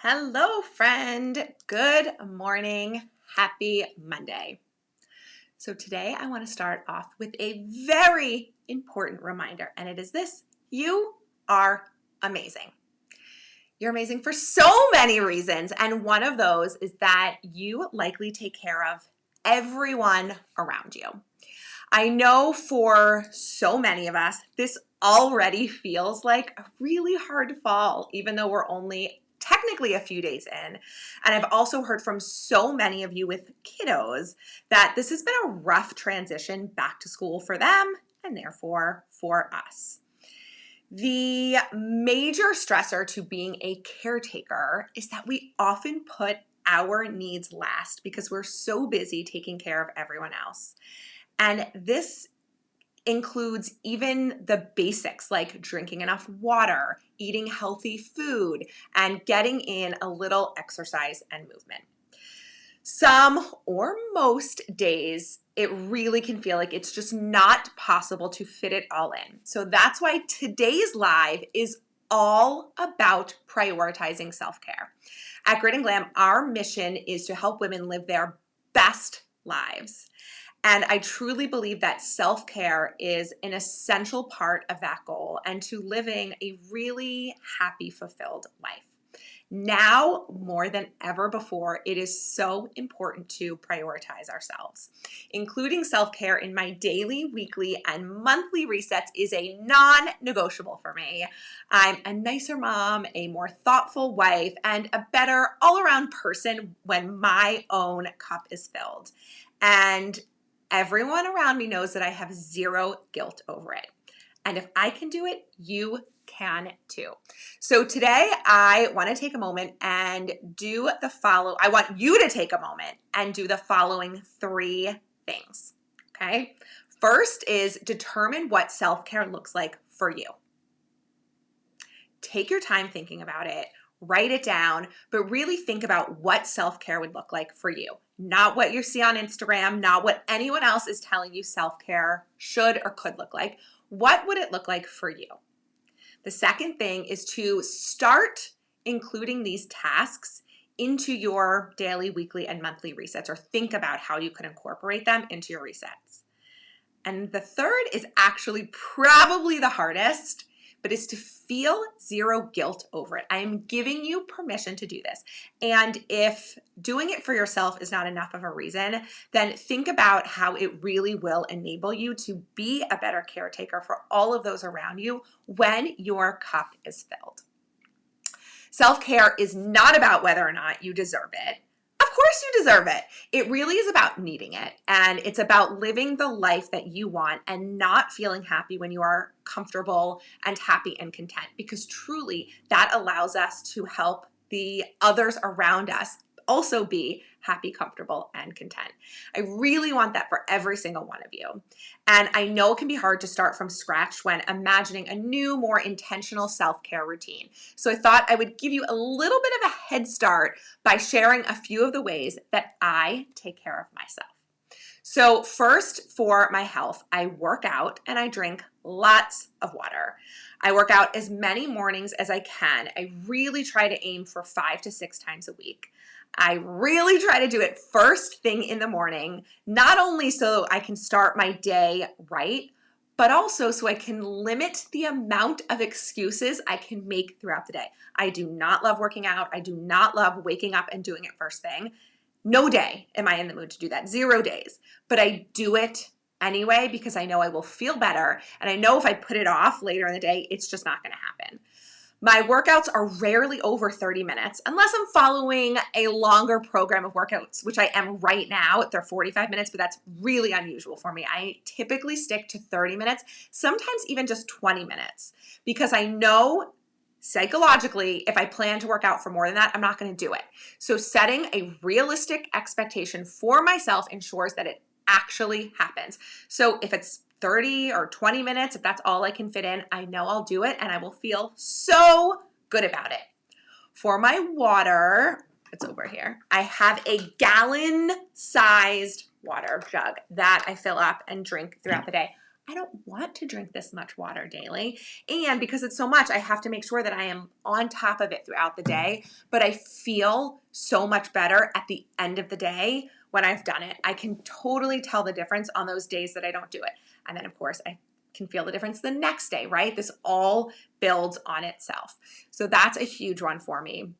Hello, friend. Good morning. Happy Monday. So, today I want to start off with a very important reminder, and it is this: you are amazing. You're amazing for so many reasons, and one of those is that you likely take care of everyone around you. I know for so many of us, this already feels like a really hard fall, even though we're only technically a few days in. And I've also heard from so many of you with kiddos that this has been a rough transition back to school for them and therefore for us. The major stressor to being a caretaker is that we often put our needs last because we're so busy taking care of everyone else. And this includes even the basics like drinking enough water, eating healthy food, and getting in a little exercise and movement. Some or most days, it really can feel like it's just not possible to fit it all in. So that's why today's live is all about prioritizing self-care. At Grit and Glam, our mission is to help women live their best lives. And I truly believe that self-care is an essential part of that goal and to living a really happy, fulfilled life. Now, more than ever before, it is so important to prioritize ourselves. Including self-care in my daily, weekly, and monthly resets is a non-negotiable for me. I'm a nicer mom, a more thoughtful wife, and a better all-around person when my own cup is filled. And everyone around me knows that I have zero guilt over it. And if I can do it, you can too. So today I want to take a moment and do the follow. I want you to take a moment and do the following 3 things. Okay. First is determine what self-care looks like for you. Take your time thinking about it. Write it down, but really think about what self-care would look like for you. Not what you see on Instagram, not what anyone else is telling you self-care should or could look like. What would it look like for you? The second thing is to start including these tasks into your daily, weekly, and monthly resets, or think about how you could incorporate them into your resets. And the third is actually probably the hardest, but is to feel zero guilt over it. I am giving you permission to do this. And if doing it for yourself is not enough of a reason, then think about how it really will enable you to be a better caretaker for all of those around you when your cup is filled. Self-care is not about whether or not you deserve it. Of course you deserve it. It really is about needing it. And it's about living the life that you want and not feeling happy when you are comfortable and happy and content, because truly that allows us to help the others around us also be happy, comfortable, and content. I really want that for every single one of you. And I know it can be hard to start from scratch when imagining a new, more intentional self-care routine. So I thought I would give you a little bit of a head start by sharing a few of the ways that I take care of myself. So first, for my health, I work out and I drink lots of water. I work out as many mornings as I can. I really try to aim for 5 to 6 times a week. I really try to do it first thing in the morning, not only so I can start my day right, but also so I can limit the amount of excuses I can make throughout the day. I do not love working out. I do not love waking up and doing it first thing. No day am I in the mood to do that, 0 days, but I do it anyway because I know I will feel better, and I know if I put it off later in the day, it's just not going to happen. My workouts are rarely over 30 minutes unless I'm following a longer program of workouts, which I am right now. They're 45 minutes, but that's really unusual for me. I typically stick to 30 minutes, sometimes even just 20 minutes, because I know psychologically, if I plan to work out for more than that, I'm not going to do it. So setting a realistic expectation for myself ensures that it actually happens. So if it's 30 or 20 minutes, if that's all I can fit in, I know I'll do it and I will feel so good about it. For my water, it's over here. I have a gallon-sized water jug that I fill up and drink throughout the day. I don't want to drink this much water daily. And because it's so much, I have to make sure that I am on top of it throughout the day. But I feel so much better at the end of the day when I've done it. I can totally tell the difference on those days that I don't do it. And then, of course, I can feel the difference the next day, right? This all builds on itself. So that's a huge one for me.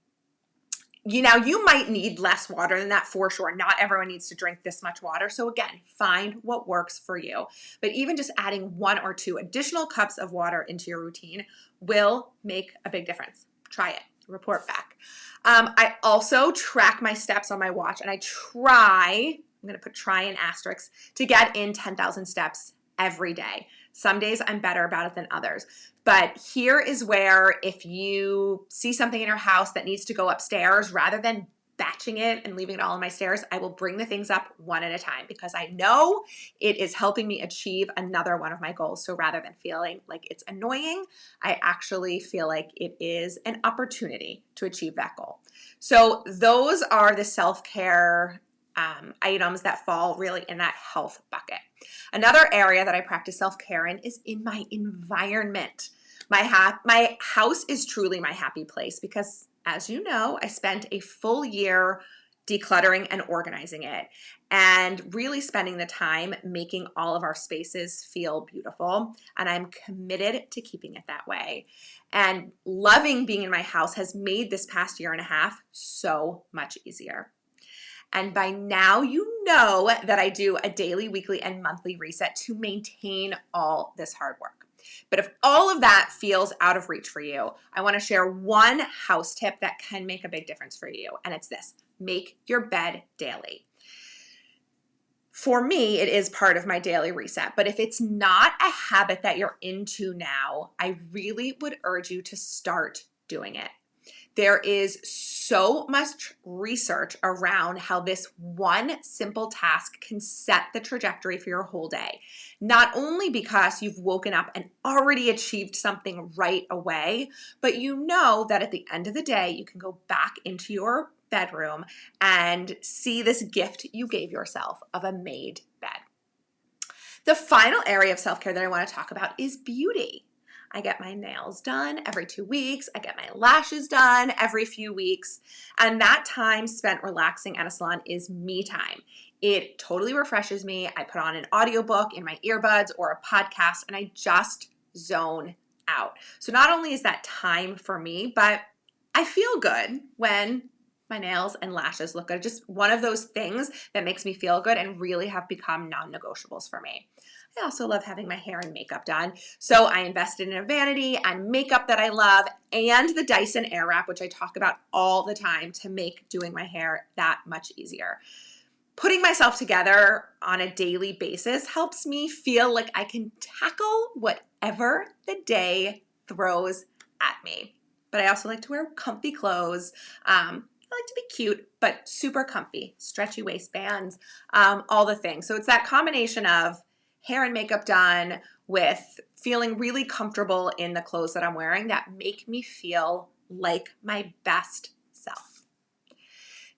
You might need less water than that for sure. Not everyone needs to drink this much water. So again, find what works for you. But even just adding 1 or 2 additional cups of water into your routine will make a big difference. Try it. Report back. I also track my steps on my watch, and I'm going to put try in asterisks, to get in 10,000 steps every day. Some days I'm better about it than others. But here is where, if you see something in your house that needs to go upstairs, rather than batching it and leaving it all on my stairs, I will bring the things up one at a time because I know it is helping me achieve another one of my goals. So rather than feeling like it's annoying, I actually feel like it is an opportunity to achieve that goal. So those are the self-care items that fall really in that health bucket. Another area that I practice self-care in is in my environment. My house is truly my happy place because, as you know, I spent a full year decluttering and organizing it and really spending the time making all of our spaces feel beautiful. And I'm committed to keeping it that way. And loving being in my house has made this past year and a half so much easier. And by now, you know that I do a daily, weekly, and monthly reset to maintain all this hard work. But if all of that feels out of reach for you, I want to share one house tip that can make a big difference for you. And it's this: make your bed daily. For me, it is part of my daily reset. But if it's not a habit that you're into now, I really would urge you to start doing it. There is so much research around how this one simple task can set the trajectory for your whole day. Not only because you've woken up and already achieved something right away, but you know that at the end of the day, you can go back into your bedroom and see this gift you gave yourself of a made bed. The final area of self-care that I want to talk about is beauty. I get my nails done every 2 weeks. I get my lashes done every few weeks. And that time spent relaxing at a salon is me time. It totally refreshes me. I put on an audiobook in my earbuds or a podcast and I just zone out. So not only is that time for me, but I feel good when my nails and lashes look good. Just one of those things that makes me feel good and really have become non-negotiables for me. I also love having my hair and makeup done. So I invested in a vanity and makeup that I love and the Dyson Airwrap, which I talk about all the time to make doing my hair that much easier. Putting myself together on a daily basis helps me feel like I can tackle whatever the day throws at me. But I also like to wear comfy clothes. I like to be cute, but super comfy, stretchy waistbands, all the things. So it's that combination of hair and makeup done with feeling really comfortable in the clothes that I'm wearing that make me feel like my best self.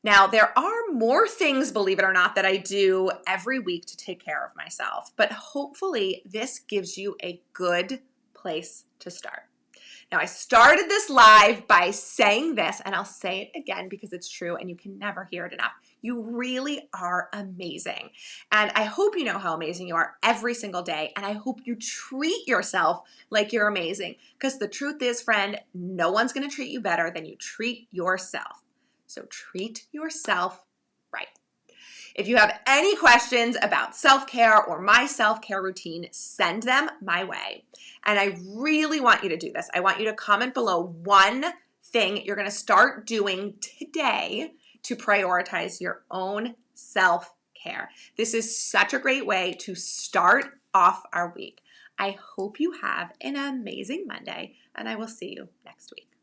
Now, there are more things, believe it or not, that I do every week to take care of myself, but hopefully this gives you a good place to start. Now, I started this live by saying this, and I'll say it again because it's true and you can never hear it enough. You really are amazing. And I hope you know how amazing you are every single day, and I hope you treat yourself like you're amazing because the truth is, friend, no one's going to treat you better than you treat yourself. So treat yourself right. If you have any questions about self-care or my self-care routine, send them my way. And I really want you to do this. I want you to comment below one thing you're going to start doing today to prioritize your own self-care. This is such a great way to start off our week. I hope you have an amazing Monday, and I will see you next week.